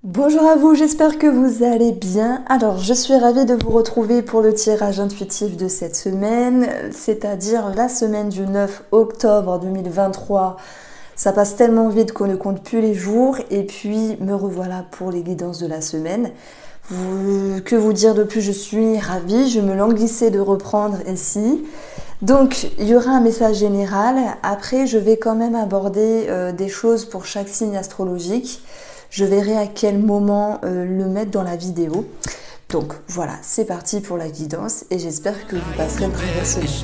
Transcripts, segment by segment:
Bonjour à vous, j'espère que vous allez bien. Alors, je suis ravie de vous retrouver pour le tirage intuitif de cette semaine, c'est-à-dire la semaine du 9 octobre 2023. Ça passe tellement vite qu'on ne compte plus les jours et puis me revoilà pour les guidances de la semaine. Que vous dire de plus, je suis ravie, je me languissais de reprendre ici. Donc, il y aura un message général. Après, je vais quand même aborder des choses pour chaque signe astrologique. Je verrai à quel moment le mettre dans la vidéo. Donc voilà, c'est parti pour la guidance et j'espère que vous passerez une très belle semaine.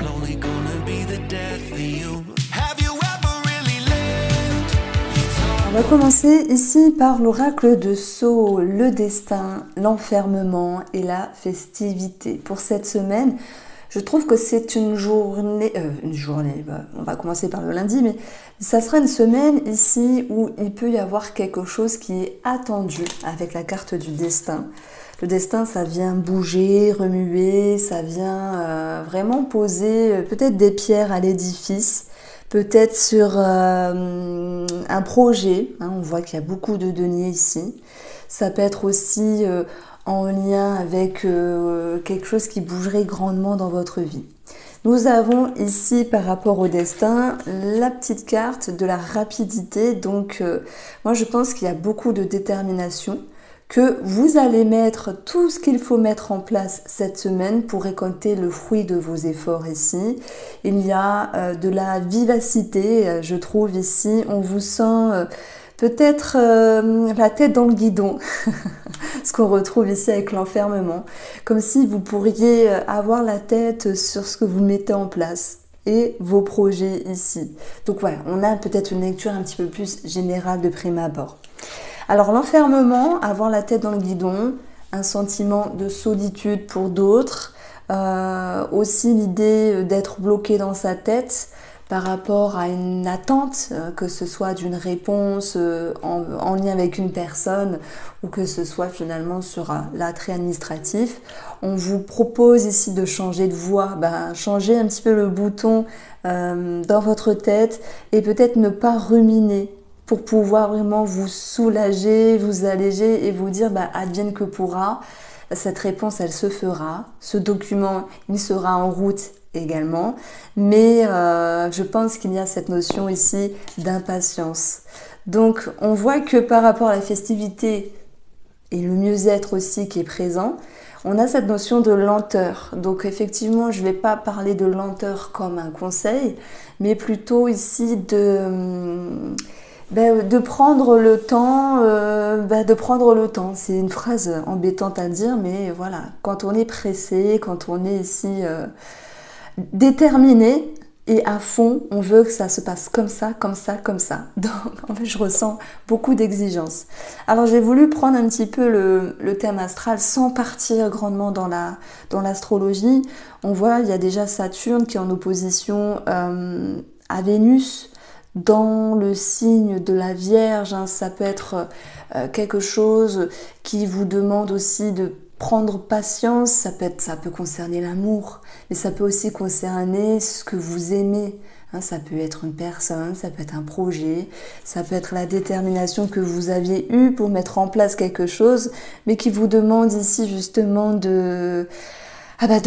On va commencer ici par l'oracle de Sceaux, le destin, l'enfermement et la festivité. Pour cette semaine, je trouve que c'est une journée, on va commencer par le lundi, mais ça sera une semaine ici où il peut y avoir quelque chose qui est attendu avec la carte du destin. Le destin, ça vient bouger, remuer, ça vient vraiment poser peut-être des pierres à l'édifice, peut-être sur un projet. On voit qu'il y a beaucoup de deniers ici. Ça peut être aussi en lien avec quelque chose qui bougerait grandement dans votre vie. Nous avons ici, par rapport au destin, la petite carte de la rapidité. Donc, moi, je pense qu'il y a beaucoup de détermination, que vous allez mettre tout ce qu'il faut mettre en place cette semaine pour récolter le fruit de vos efforts ici. Il y a de la vivacité, je trouve ici. On vous sent peut-être la tête dans le guidon, ce qu'on retrouve ici avec l'enfermement. Comme si vous pourriez avoir la tête sur ce que vous mettez en place et vos projets ici. Donc voilà, on a peut-être une lecture un petit peu plus générale de prime abord. Alors l'enfermement, avoir la tête dans le guidon, un sentiment de solitude pour d'autres, aussi l'idée d'être bloqué dans sa tête par rapport à une attente, que ce soit d'une réponse en lien avec une personne ou que ce soit finalement sur l'attrait administratif. On vous propose ici de changer de voie, changer un petit peu le bouton dans votre tête et peut-être ne pas ruminer pour pouvoir vraiment vous soulager, vous alléger et vous dire advienne que pourra. Cette réponse, elle se fera. Ce document, il sera en route également. Mais je pense qu'il y a cette notion ici d'impatience. Donc, on voit que par rapport à la festivité et le mieux-être aussi qui est présent, on a cette notion de lenteur. Donc, effectivement, je ne vais pas parler de lenteur comme un conseil, mais plutôt ici de prendre le temps, c'est une phrase embêtante à dire, mais voilà, quand on est pressé, quand on est ici déterminé et à fond, on veut que ça se passe comme ça, comme ça, comme ça. Donc en fait, je ressens beaucoup d'exigence. Alors j'ai voulu prendre un petit peu le thème astral sans partir grandement dans l'astrologie. On voit, il y a déjà Saturne qui est en opposition à Vénus, dans le signe de la Vierge. Ça peut être quelque chose qui vous demande aussi de prendre patience. Ça peut concerner l'amour, mais ça peut aussi concerner ce que vous aimez. Ça peut être une personne, ça peut être un projet, ça peut être la détermination que vous aviez eue pour mettre en place quelque chose, mais qui vous demande ici justement de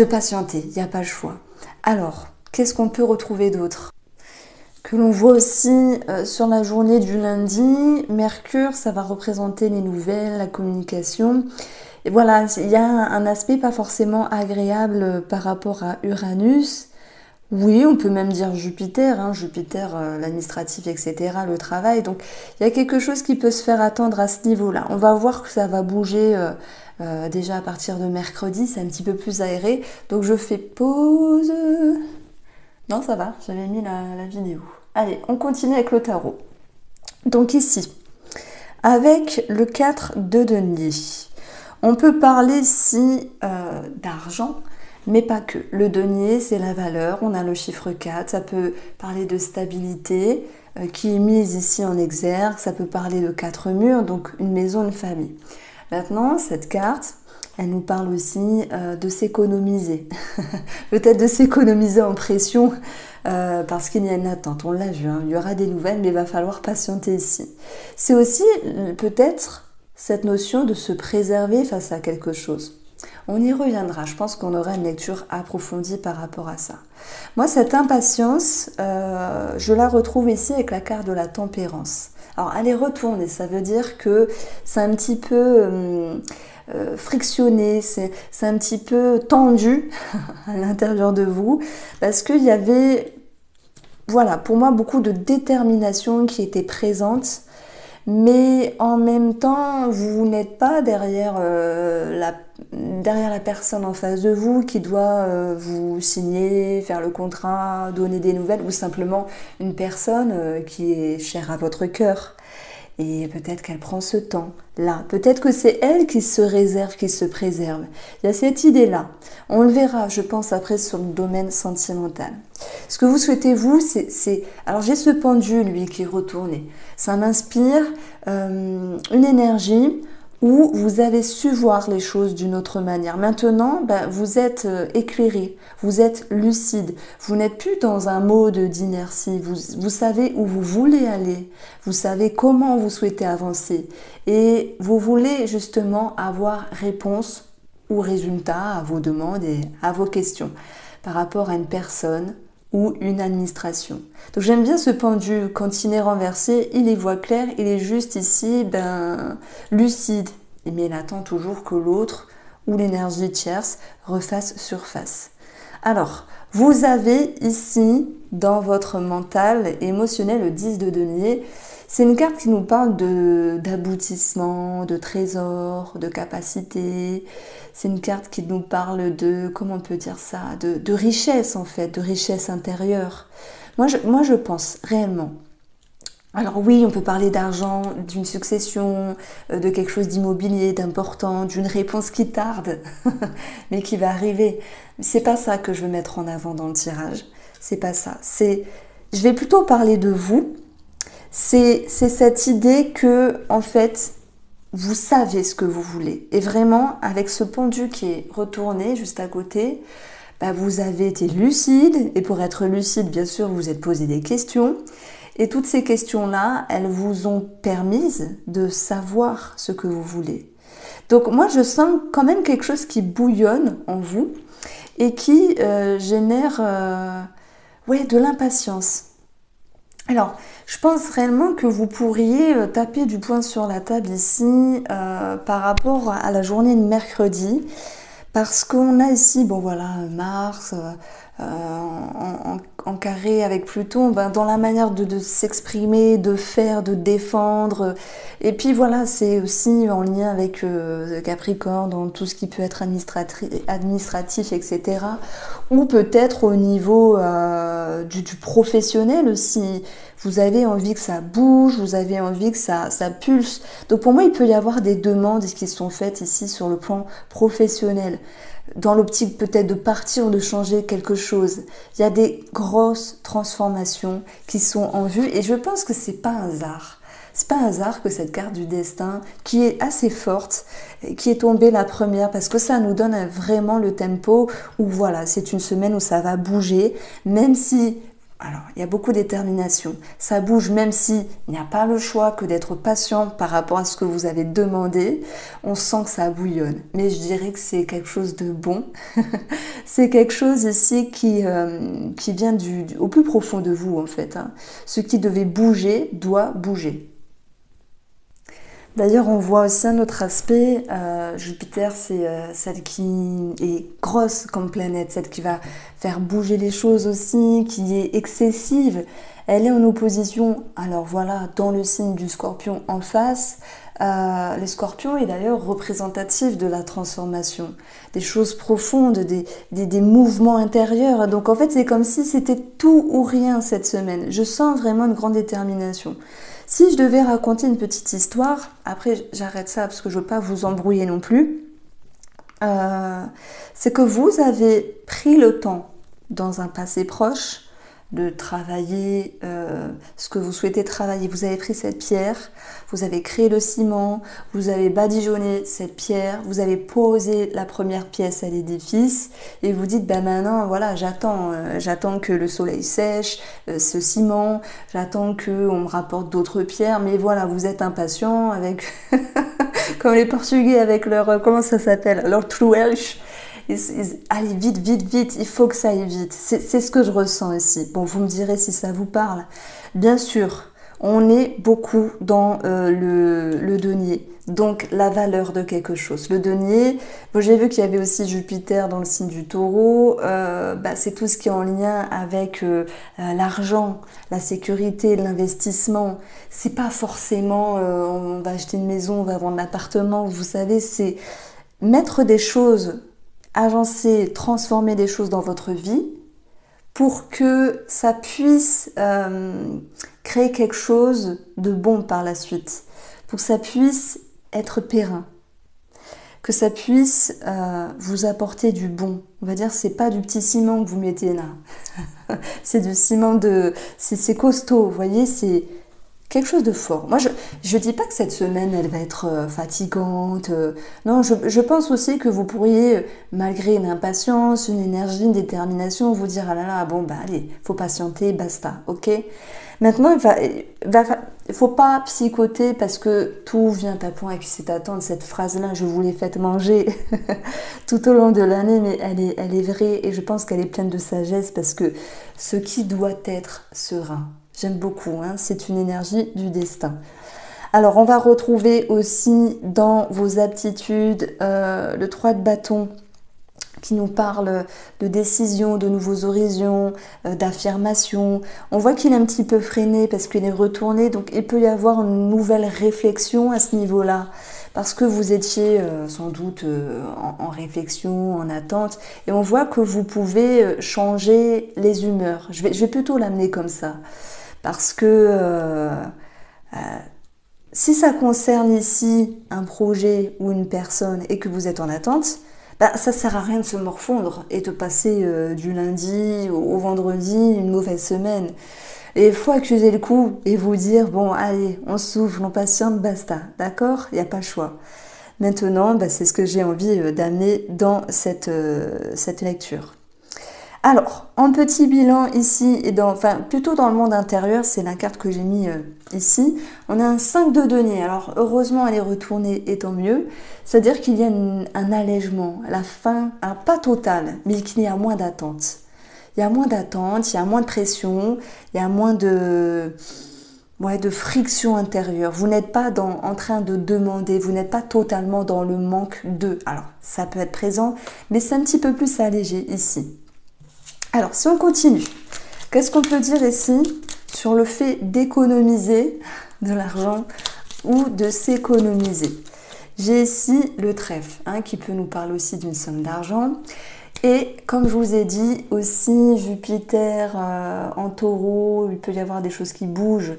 patienter. Il n'y a pas le choix. Alors, qu'est-ce qu'on peut retrouver d'autre ? Que l'on voit aussi sur la journée du lundi, Mercure, ça va représenter les nouvelles, la communication. Et voilà, il y a un aspect pas forcément agréable par rapport à Uranus. Oui, on peut même dire Jupiter, Jupiter, l'administratif, etc., le travail. Donc, il y a quelque chose qui peut se faire attendre à ce niveau-là. On va voir que ça va bouger déjà à partir de mercredi, c'est un petit peu plus aéré. Donc, je fais pause. Non, ça va, j'avais mis la vidéo. Allez, on continue avec le tarot. Donc ici, avec le 4 de denier, on peut parler ici d'argent, mais pas que. Le denier, c'est la valeur, on a le chiffre 4, ça peut parler de stabilité qui est mise ici en exergue, ça peut parler de 4 murs, donc une maison, une famille. Maintenant, cette carte, elle nous parle aussi de s'économiser. Peut-être de s'économiser en pression parce qu'il y a une attente. On l'a vu, il y aura des nouvelles, mais il va falloir patienter ici. C'est aussi peut-être cette notion de se préserver face à quelque chose. On y reviendra, je pense qu'on aura une lecture approfondie par rapport à ça. Moi, cette impatience, je la retrouve ici avec la carte de la tempérance. Alors, elle est retournée, ça veut dire que c'est un petit peu frictionné, c'est un petit peu tendu à l'intérieur de vous, parce qu'il y avait, voilà, pour moi, beaucoup de détermination qui était présente. Mais en même temps, vous n'êtes pas derrière la personne en face de vous qui doit vous signer, faire le contrat, donner des nouvelles, ou simplement une personne qui est chère à votre cœur. Et peut-être qu'elle prend ce temps-là. Peut-être que c'est elle qui se réserve, qui se préserve. Il y a cette idée-là. On le verra, je pense, après sur le domaine sentimental. Ce que vous souhaitez, vous, c'est... Alors j'ai ce pendule, lui, qui est retourné. Ça m'inspire une énergie où vous avez su voir les choses d'une autre manière. Maintenant, vous êtes éclairé, vous êtes lucide, vous n'êtes plus dans un mode d'inertie, vous savez où vous voulez aller, vous savez comment vous souhaitez avancer et vous voulez justement avoir réponse ou résultat à vos demandes et à vos questions par rapport à une personne ou une administration. Donc j'aime bien ce pendu, quand il est renversé, il y voit clair, il est juste ici, lucide. Mais il attend toujours que l'autre ou l'énergie tierce refasse surface. Alors, vous avez ici, dans votre mental émotionnel, le 10 de denier. C'est une carte qui nous parle d'aboutissement, de trésor, de capacité. C'est une carte qui nous parle de, comment on peut dire ça, de richesse en fait, de richesse intérieure. Moi, je pense réellement. Alors oui, on peut parler d'argent, d'une succession, de quelque chose d'immobilier, d'important, d'une réponse qui tarde, mais qui va arriver. C'est pas ça que je veux mettre en avant dans le tirage. C'est pas ça. Je vais plutôt parler de vous. C'est cette idée que, en fait, vous savez ce que vous voulez. Et vraiment, avec ce pendu qui est retourné juste à côté, vous avez été lucide. Et pour être lucide, bien sûr, vous vous êtes posé des questions. Et toutes ces questions-là, elles vous ont permis de savoir ce que vous voulez. Donc moi, je sens quand même quelque chose qui bouillonne en vous et qui génère de l'impatience. Alors, je pense réellement que vous pourriez taper du poing sur la table ici par rapport à la journée de mercredi. Parce qu'on a ici, Mars en carré avec Pluton, dans la manière de s'exprimer, de faire, de défendre. Et puis voilà, c'est aussi en lien avec Capricorne, dans tout ce qui peut être administratif, etc. Ou peut-être au niveau du professionnel aussi. Vous avez envie que ça bouge, vous avez envie que ça pulse. Donc pour moi, il peut y avoir des demandes qui sont faites ici sur le plan professionnel. Dans l'optique peut-être de partir ou de changer quelque chose. Il y a des grosses transformations qui sont en vue et je pense que c'est pas un hasard. C'est pas un hasard que cette carte du destin, qui est assez forte, qui est tombée la première, parce que ça nous donne vraiment le tempo où voilà, c'est une semaine où ça va bouger, même si... Alors, il y a beaucoup de détermination. Ça bouge même s'il n'y a pas le choix que d'être patient par rapport à ce que vous avez demandé. On sent que ça bouillonne. Mais je dirais que c'est quelque chose de bon. C'est quelque chose ici qui vient au plus profond de vous, en fait. Ce qui devait bouger doit bouger. D'ailleurs, on voit aussi un autre aspect. Jupiter, c'est celle qui est grosse comme planète, celle qui va faire bouger les choses aussi, qui est excessive. Elle est en opposition, alors voilà, dans le signe du Scorpion en face. Le Scorpion est d'ailleurs représentatif de la transformation, des choses profondes, des mouvements intérieurs. Donc en fait, c'est comme si c'était tout ou rien cette semaine. Je sens vraiment une grande détermination. Si je devais raconter une petite histoire, après j'arrête ça parce que je ne veux pas vous embrouiller non plus, c'est que vous avez pris le temps dans un passé proche de travailler ce que vous souhaitez travailler. Vous avez pris cette pierre, vous avez créé le ciment, vous avez badigeonné cette pierre, vous avez posé la première pièce à l'édifice et vous dites maintenant voilà, j'attends que le soleil sèche ce ciment, j'attends qu'on me rapporte d'autres pierres, mais voilà, vous êtes impatient avec Comme les Portugais avec leur, comment ça s'appelle, leur truelch. Allez, vite, vite, vite, il faut que ça aille vite. C'est ce que je ressens ici. Bon, vous me direz si ça vous parle. Bien sûr, on est beaucoup dans le denier, donc la valeur de quelque chose. Le denier, bon, j'ai vu qu'il y avait aussi Jupiter dans le signe du Taureau, c'est tout ce qui est en lien avec l'argent, la sécurité, l'investissement. C'est pas forcément on va acheter une maison, on va vendre l'appartement, vous savez, c'est mettre des choses, agencer, transformer des choses dans votre vie pour que ça puisse créer quelque chose de bon par la suite, pour que ça puisse être périn, que ça puisse vous apporter du bon. On va dire c'est pas du petit ciment que vous mettez là, c'est du ciment c'est costaud, vous voyez, c'est quelque chose de fort. Moi, je dis pas que cette semaine, elle va être fatigante. Non, je pense aussi que vous pourriez, malgré une impatience, une énergie, une détermination, vous dire, ah là là, bon, bah allez, faut patienter, basta, ok? Maintenant, il faut pas psychoter parce que tout vient à point et puis c'est attendre. Cette phrase-là, je vous l'ai faite manger tout au long de l'année, mais elle est vraie et je pense qu'elle est pleine de sagesse parce que ce qui doit être sera. J'aime beaucoup, hein, c'est une énergie du destin. Alors, on va retrouver aussi dans vos aptitudes le 3 de bâton qui nous parle de décision, de nouveaux horizons, d'affirmation. On voit qu'il est un petit peu freiné parce qu'il est retourné, donc il peut y avoir une nouvelle réflexion à ce niveau-là. Parce que vous étiez sans doute en réflexion, en attente, et on voit que vous pouvez changer les humeurs. Je vais plutôt l'amener comme ça. Parce que si ça concerne ici un projet ou une personne et que vous êtes en attente, ça sert à rien de se morfondre et de passer du lundi au vendredi une mauvaise semaine. Et il faut accuser le coup et vous dire, bon allez, on souffle, on patiente, basta, d'accord? Il n'y a pas le choix. Maintenant, c'est ce que j'ai envie d'amener dans cette lecture. Alors, en petit bilan ici, et plutôt dans le monde intérieur, c'est la carte que j'ai mis ici, on a un 5 de denier. Alors, heureusement, elle est retournée et tant mieux. C'est-à-dire qu'il y a un allègement, la fin, alors pas totale, mais qu'il y a moins d'attente. Il y a moins d'attente, il y a moins de pression, il y a moins de friction intérieure. Vous n'êtes pas en train de demander, vous n'êtes pas totalement dans le manque de. Alors, ça peut être présent, mais c'est un petit peu plus allégé ici. Alors, si on continue, qu'est-ce qu'on peut dire ici sur le fait d'économiser de l'argent ou de s'économiser? J'ai ici le trèfle, qui peut nous parler aussi d'une somme d'argent. Et comme je vous ai dit, aussi Jupiter en taureau, il peut y avoir des choses qui bougent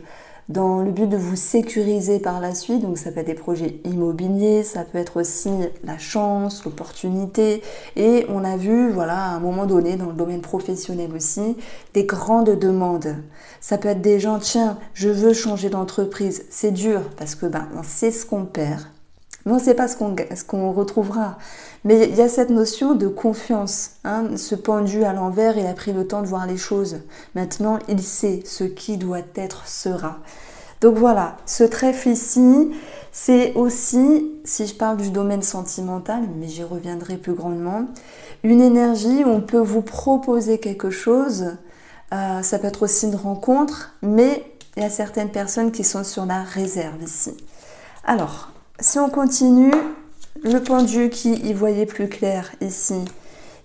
dans le but de vous sécuriser par la suite. Donc ça peut être des projets immobiliers, ça peut être aussi la chance, l'opportunité. Et on a vu, voilà, à un moment donné, dans le domaine professionnel aussi, des grandes demandes. Ça peut être des gens, tiens, je veux changer d'entreprise. C'est dur parce que on sait ce qu'on perd. Mais on ne sait pas ce qu'on retrouvera. Mais il y a cette notion de confiance. Ce pendu à l'envers, il a pris le temps de voir les choses. Maintenant, il sait ce qui doit être sera. Donc voilà, ce trèfle ici, c'est aussi, si je parle du domaine sentimental, mais j'y reviendrai plus grandement, une énergie où on peut vous proposer quelque chose. Ça peut être aussi une rencontre, mais il y a certaines personnes qui sont sur la réserve ici. Alors, si on continue, le pendu qui y voyait plus clair ici,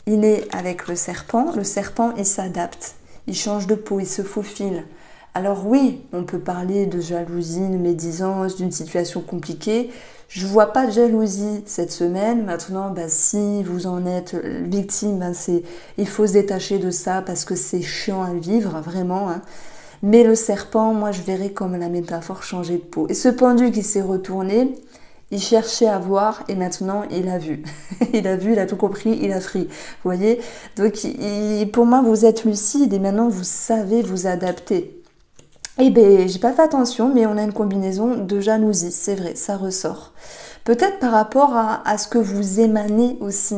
il est avec le serpent. Le serpent, il s'adapte, il change de peau, il se faufile. Alors oui, on peut parler de jalousie, de médisance, d'une situation compliquée. Je ne vois pas de jalousie cette semaine. Maintenant, si vous en êtes victime, il faut se détacher de ça parce que c'est chiant à vivre, vraiment. Mais le serpent, moi, je verrais comme la métaphore changer de peau. Et ce pendu qui s'est retourné, il cherchait à voir et maintenant il a vu. Il a vu, il a tout compris, il a pris. Vous voyez? Donc pour moi, vous êtes lucide et maintenant vous savez vous adapter. Eh bien, j'ai pas fait attention, mais on a une combinaison de jalousie, c'est vrai, ça ressort. Peut-être par rapport à ce que vous émanez aussi.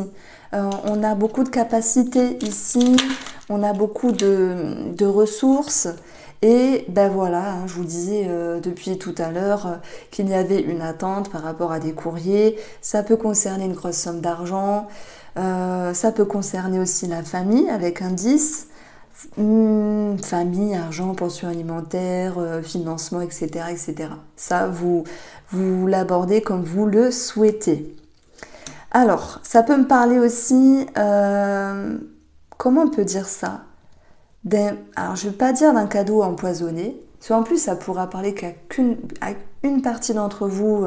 On a beaucoup de capacités ici, on a beaucoup de ressources. Et ben voilà, hein, je vous disais depuis tout à l'heure qu'il y avait une attente par rapport à des courriers. Ça peut concerner une grosse somme d'argent. Ça peut concerner aussi la famille avec un 10. Famille, argent, pension alimentaire, financement, etc., etc. Ça, vous l'abordez comme vous le souhaitez. Alors, ça peut me parler aussi, comment on peut dire ça? Alors, je ne vais pas dire d'un cadeau empoisonné, parce qu'en plus, ça pourra parler à une partie d'entre vous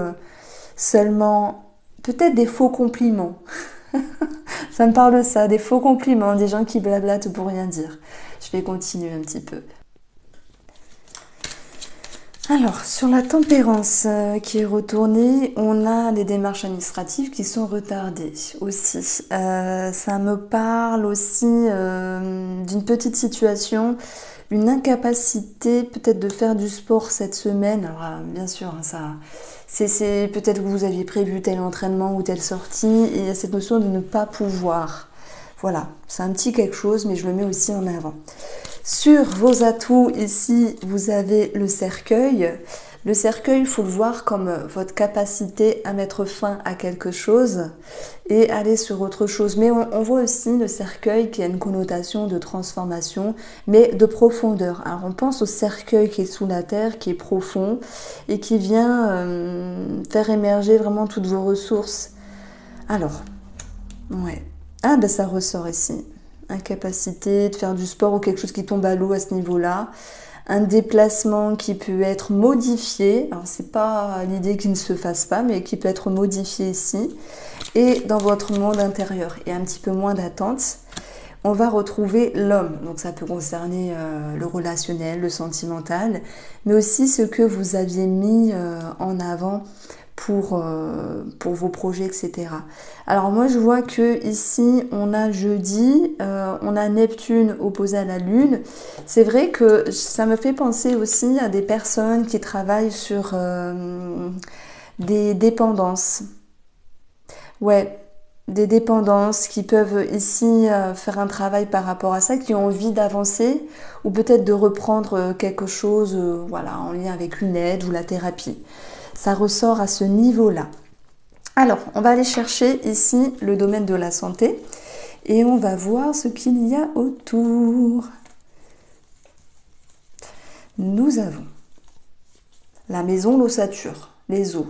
seulement, peut-être des faux compliments. Ça me parle de ça, des faux compliments, des gens qui blablatent pour rien dire. Je vais continuer un petit peu. Alors, sur la tempérance qui est retournée, on a des démarches administratives qui sont retardées aussi. Ça me parle aussi d'une petite situation, une incapacité peut-être de faire du sport cette semaine. Alors, bien sûr, hein, ça, c'est peut-être que vous aviez prévu tel entraînement ou telle sortie, et il y a cette notion de ne pas pouvoir. Voilà, c'est un petit quelque chose, mais je le mets aussi en avant. Sur vos atouts, ici, vous avez le cercueil. Le cercueil, il faut le voir comme votre capacité à mettre fin à quelque chose et aller sur autre chose. Mais on voit aussi le cercueil qui a une connotation de transformation, mais de profondeur. Alors, on pense au cercueil qui est sous la terre, qui est profond et qui vient faire émerger vraiment toutes vos ressources. Alors, ouais. Ah, ben ça ressort ici. Incapacité de faire du sport ou quelque chose qui tombe à l'eau à ce niveau-là. Un déplacement qui peut être modifié. Alors, c'est pas l'idée qu'il ne se fasse pas, mais qui peut être modifié ici. Et dans votre monde intérieur, et un petit peu moins d'attente, on va retrouver l'homme. Donc, ça peut concerner le relationnel, le sentimental, mais aussi ce que vous aviez mis en avant pour vos projets, etc. Alors moi je vois que ici on a jeudi, on a Neptune opposé à la Lune. C'est vrai que ça me fait penser aussi à des personnes qui travaillent sur des dépendances. Ouais, des dépendances qui peuvent ici faire un travail par rapport à ça, qui ont envie d'avancer ou peut-être de reprendre quelque chose voilà, en lien avec une aide ou la thérapie. Ça ressort à ce niveau-là. Alors, on va aller chercher ici le domaine de la santé et on va voir ce qu'il y a autour. Nous avons la maison, l'ossature, les os.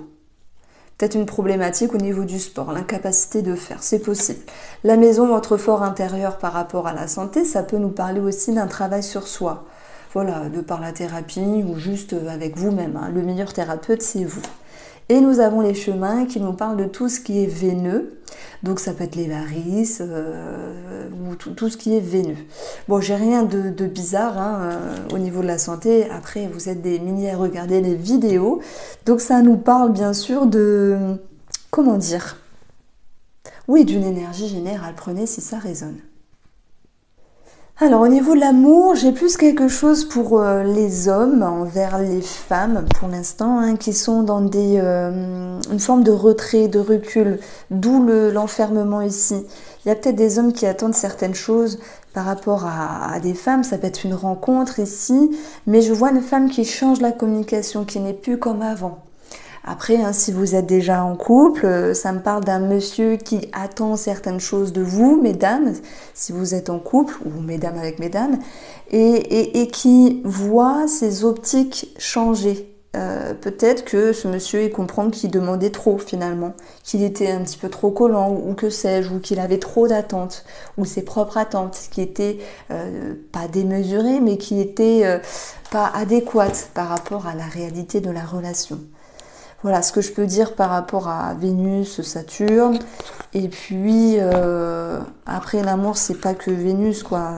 Peut-être une problématique au niveau du sport, l'incapacité de faire, c'est possible. La maison, votre fort intérieur par rapport à la santé, ça peut nous parler aussi d'un travail sur soi. Voilà, de par la thérapie ou juste avec vous-même. Hein. Le meilleur thérapeute, c'est vous. Et nous avons les chemins qui nous parlent de tout ce qui est veineux. Donc ça peut être les varices ou tout ce qui est veineux. Bon, j'ai rien de bizarre hein, au niveau de la santé. Après, vous êtes des milliers à regarder les vidéos. Donc ça nous parle bien sûr de... Comment dire? Oui, d'une énergie générale. Prenez si ça résonne. Alors au niveau de l'amour, j'ai plus quelque chose pour les hommes envers les femmes pour l'instant, hein, qui sont dans une forme de retrait, de recul, d'où l'enfermement ici. Il y a peut-être des hommes qui attendent certaines choses par rapport à des femmes, ça peut être une rencontre ici, mais je vois une femme qui change la communication, qui n'est plus comme avant. Après, hein, si vous êtes déjà en couple, ça me parle d'un monsieur qui attend certaines choses de vous, mesdames, si vous êtes en couple, ou mesdames avec mesdames, et qui voit ses optiques changer. Peut-être que ce monsieur, il comprend qu'il demandait trop finalement, qu'il était un petit peu trop collant, ou que sais-je, ou qu'il avait trop d'attentes, ou ses propres attentes, qui étaient pas démesurées, mais qui étaient pas adéquates par rapport à la réalité de la relation. Voilà ce que je peux dire par rapport à Vénus, Saturne. Et puis, après l'amour, c'est pas que Vénus, quoi.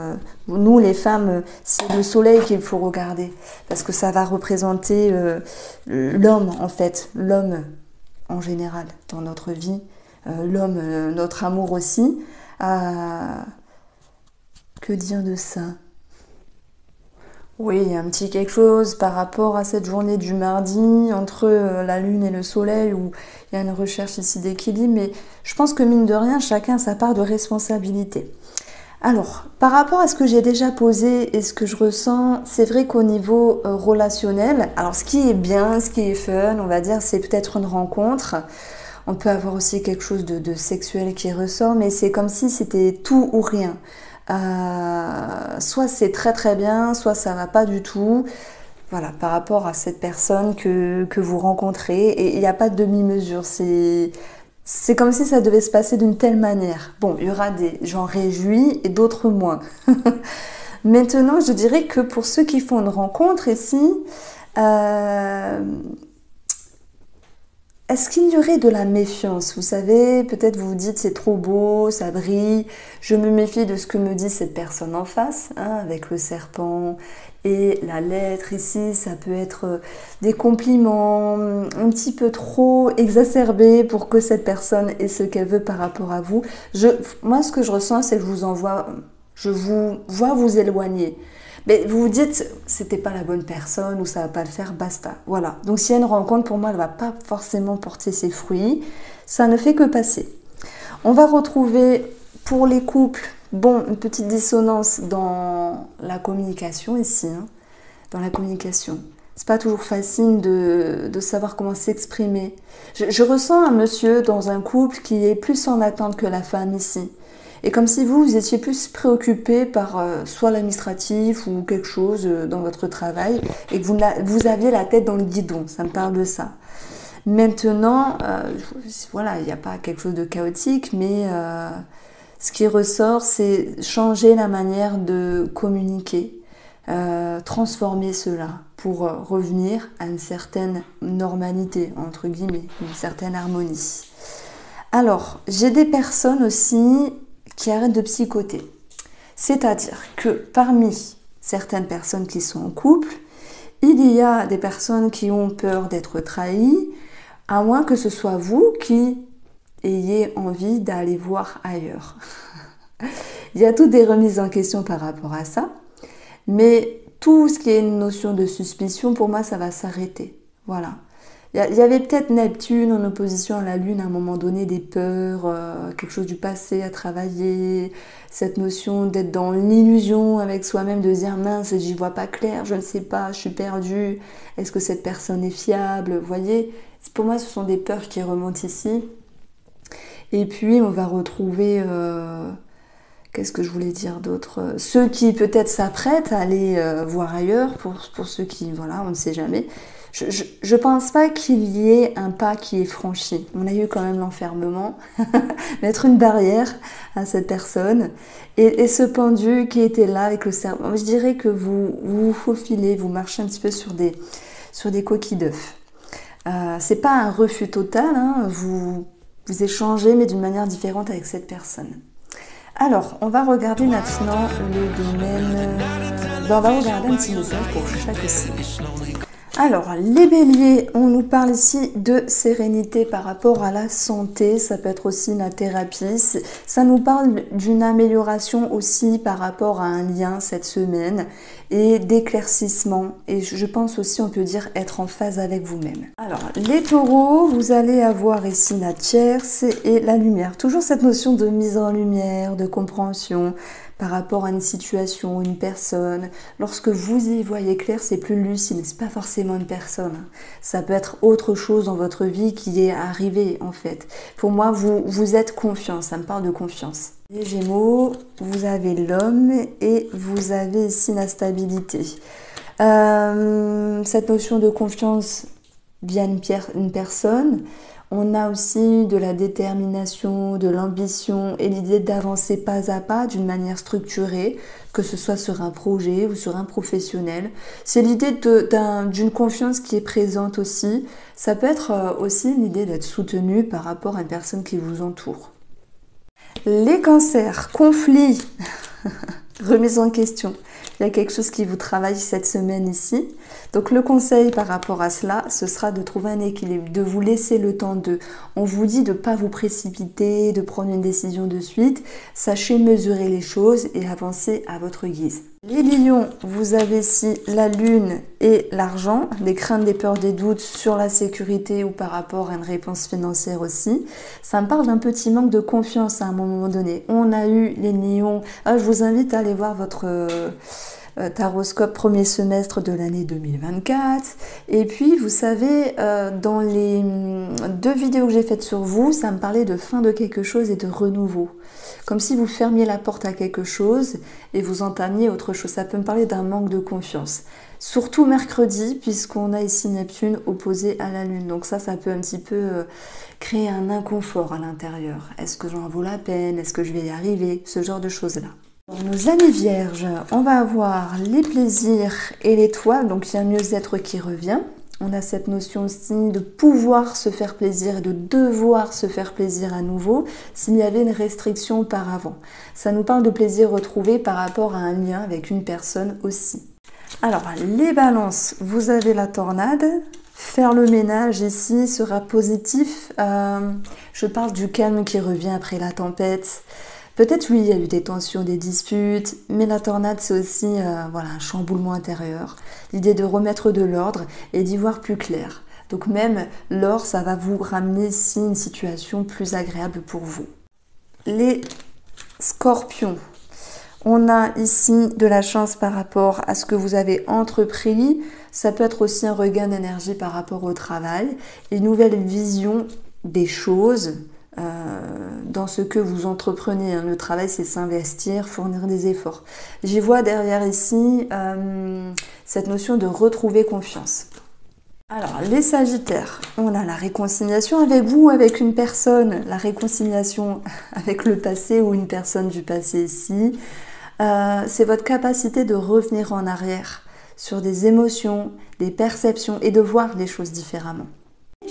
Nous, les femmes, c'est le soleil qu'il faut regarder. Parce que ça va représenter l'homme, en fait. L'homme, en général, dans notre vie. L'homme, notre amour aussi. Que dire de ça ? Oui, un petit quelque chose par rapport à cette journée du mardi, entre la lune et le soleil, où il y a une recherche ici d'équilibre, mais je pense que mine de rien, chacun a sa part de responsabilité. Alors, par rapport à ce que j'ai déjà posé et ce que je ressens, c'est vrai qu'au niveau relationnel, alors ce qui est bien, ce qui est fun, on va dire, c'est peut-être une rencontre. On peut avoir aussi quelque chose de sexuel qui ressort, mais c'est comme si c'était tout ou rien. Soit c'est très très bien, soit ça va pas du tout. Voilà, par rapport à cette personne que vous rencontrez, et il n'y a pas de demi-mesure. C'est comme si ça devait se passer d'une telle manière. Bon, il y aura des gens réjouis et d'autres moins. Maintenant, je dirais que pour ceux qui font une rencontre ici, euh, est-ce qu'il y aurait de la méfiance? Vous savez, peut-être vous vous dites c'est trop beau, ça brille, je me méfie de ce que me dit cette personne en face, hein, avec le serpent et la lettre ici, ça peut être des compliments un petit peu trop exacerbés pour que cette personne ait ce qu'elle veut par rapport à vous. Moi, ce que je ressens, c'est que je vous vois vous éloigner. Mais vous vous dites, c'était pas la bonne personne ou ça va pas le faire, basta. Voilà. Donc s'il y a une rencontre, pour moi, elle va pas forcément porter ses fruits. Ça ne fait que passer. On va retrouver pour les couples, bon, une petite dissonance dans la communication ici, hein, dans la communication. C'est pas toujours facile de savoir comment s'exprimer. Je ressens un monsieur dans un couple qui est plus en attente que la femme ici. Et comme si vous étiez plus préoccupé par soit l'administratif ou quelque chose dans votre travail et que vous aviez la tête dans le guidon, ça me parle de ça. Maintenant, voilà, il n'y a pas quelque chose de chaotique, mais ce qui ressort, c'est changer la manière de communiquer, transformer cela pour revenir à une certaine normalité, entre guillemets, une certaine harmonie. Alors, j'ai des personnes aussi qui arrêtent de psychoter. C'est-à-dire que parmi certaines personnes qui sont en couple, il y a des personnes qui ont peur d'être trahies, à moins que ce soit vous qui ayez envie d'aller voir ailleurs. Il y a toutes des remises en question par rapport à ça, mais tout ce qui est une notion de suspicion, pour moi, ça va s'arrêter. Voilà. Il y avait peut-être Neptune en opposition à la Lune à un moment donné, des peurs, quelque chose du passé à travailler, cette notion d'être dans l'illusion avec soi-même, de dire mince, j'y vois pas clair, je ne sais pas, je suis perdue, est-ce que cette personne est fiable? Vous voyez, pour moi, ce sont des peurs qui remontent ici. Et puis, on va retrouver, qu'est-ce que je voulais dire d'autre? Ceux qui peut-être s'apprêtent à aller voir ailleurs, pour ceux qui, voilà, on ne sait jamais. Je pense pas qu'il y ait un pas qui est franchi. On a eu quand même l'enfermement, mettre une barrière à cette personne. Et ce pendu qui était là avec le cerveau, je dirais que vous faufilez, vous marchez un petit peu sur des coquilles d'œufs. C'est pas un refus total, hein, vous échangez mais d'une manière différente avec cette personne. Alors, on va regarder maintenant le domaine... on va regarder un petit message pour chaque signe. Alors, les béliers, on nous parle ici de sérénité par rapport à la santé, ça peut être aussi la thérapie, ça nous parle d'une amélioration aussi par rapport à un lien cette semaine et d'éclaircissement, et je pense aussi on peut dire être en phase avec vous-même. Alors, les taureaux, vous allez avoir ici la tierce et la lumière, toujours cette notion de mise en lumière, de compréhension, par rapport à une situation, une personne. Lorsque vous y voyez clair, c'est plus lucide, c'est pas forcément une personne. Ça peut être autre chose dans votre vie qui est arrivé en fait. Pour moi, vous êtes confiant, ça me parle de confiance. Les Gémeaux, vous avez l'homme et vous avez ici la stabilité. Cette notion de confiance via une personne. On a aussi de la détermination, de l'ambition et l'idée d'avancer pas à pas d'une manière structurée, que ce soit sur un projet ou sur un professionnel. C'est l'idée d'une confiance qui est présente aussi. Ça peut être aussi l'idée d'être soutenu par rapport à une personne qui vous entoure. Les cancers, conflits, remise en question. Il y a quelque chose qui vous travaille cette semaine ici. Donc le conseil par rapport à cela, ce sera de trouver un équilibre, de vous laisser le temps de... On vous dit de ne pas vous précipiter, de prendre une décision de suite. Sachez mesurer les choses et avancer à votre guise. Les lions, vous avez ici la lune et l'argent, des craintes, des peurs, des doutes sur la sécurité ou par rapport à une réponse financière aussi. Ça me parle d'un petit manque de confiance à un moment donné. On a eu les lions. Ah, je vous invite à aller voir votre taroscope premier semestre de l'année 2024. Et puis, vous savez, dans les 2 vidéos que j'ai faites sur vous, ça me parlait de fin de quelque chose et de renouveau. Comme si vous fermiez la porte à quelque chose et vous entamiez autre chose. Ça peut me parler d'un manque de confiance. Surtout mercredi, puisqu'on a ici Neptune opposé à la Lune. Donc ça peut un petit peu créer un inconfort à l'intérieur. Est-ce que j'en vaut la peine? Est-ce que je vais y arriver? Ce genre de choses-là. Pour nos amis vierges, on va avoir les plaisirs et l'étoile. Donc il y a un mieux-être qui revient. On a cette notion aussi de pouvoir se faire plaisir et de devoir se faire plaisir à nouveau s'il y avait une restriction auparavant. Ça nous parle de plaisir retrouvé par rapport à un lien avec une personne aussi. Alors, les balances, vous avez la tornade. Faire le ménage ici sera positif. Je parle du calme qui revient après la tempête. Peut-être oui, il y a eu des tensions, des disputes, mais la tornade c'est aussi voilà, un chamboulement intérieur. L'idée de remettre de l'ordre et d'y voir plus clair. Donc même l'or, ça va vous ramener ici une situation plus agréable pour vous. Les scorpions. On a ici de la chance par rapport à ce que vous avez entrepris. Ça peut être aussi un regain d'énergie par rapport au travail. Une nouvelle vision des choses. Dans ce que vous entreprenez. Le travail, c'est s'investir, fournir des efforts. J'y vois derrière ici cette notion de retrouver confiance. Alors, les Sagittaires, on a la réconciliation avec vous ou avec une personne, la réconciliation avec le passé ou une personne du passé ici. C'est votre capacité de revenir en arrière sur des émotions, des perceptions et de voir les choses différemment.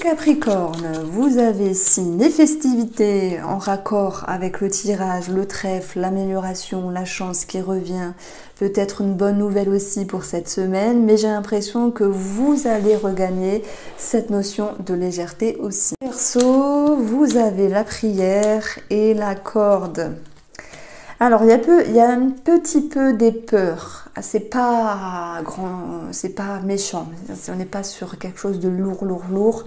Capricorne, vous avez ici les festivités en raccord avec le tirage, le trèfle, l'amélioration, la chance qui revient. Peut-être une bonne nouvelle aussi pour cette semaine, mais j'ai l'impression que vous allez regagner cette notion de légèreté aussi. Verseau, vous avez la prière et la corde. Alors, il y a un petit peu des peurs. C'est pas grand, c'est pas méchant. On n'est pas sur quelque chose de lourd.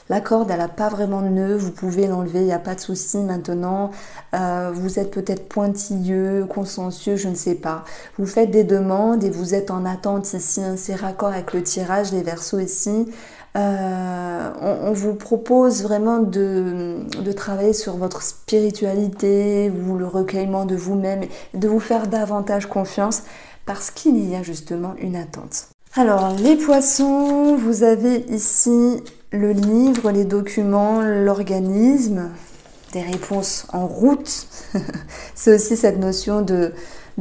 La corde, elle n'a pas vraiment de nœud. Vous pouvez l'enlever, il n'y a pas de souci maintenant. Vous êtes peut-être pointilleux, consciencieux, je ne sais pas. Vous faites des demandes et vous êtes en attente ici. C'est raccord avec le tirage, les Verseaux ici. On vous propose vraiment de travailler sur votre spiritualité ou le recueillement de vous-même, de vous faire davantage confiance parce qu'il y a justement une attente. Alors les poissons, vous avez ici le livre, les documents, l'organisme, des réponses en route. C'est aussi cette notion de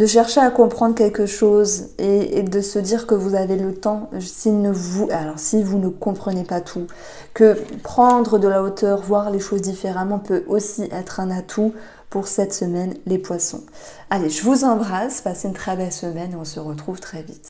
chercher à comprendre quelque chose et de se dire que vous avez le temps, si vous ne comprenez pas tout, que prendre de la hauteur, voir les choses différemment peut aussi être un atout pour cette semaine, les poissons. Allez, je vous embrasse, passez une très belle semaine et on se retrouve très vite.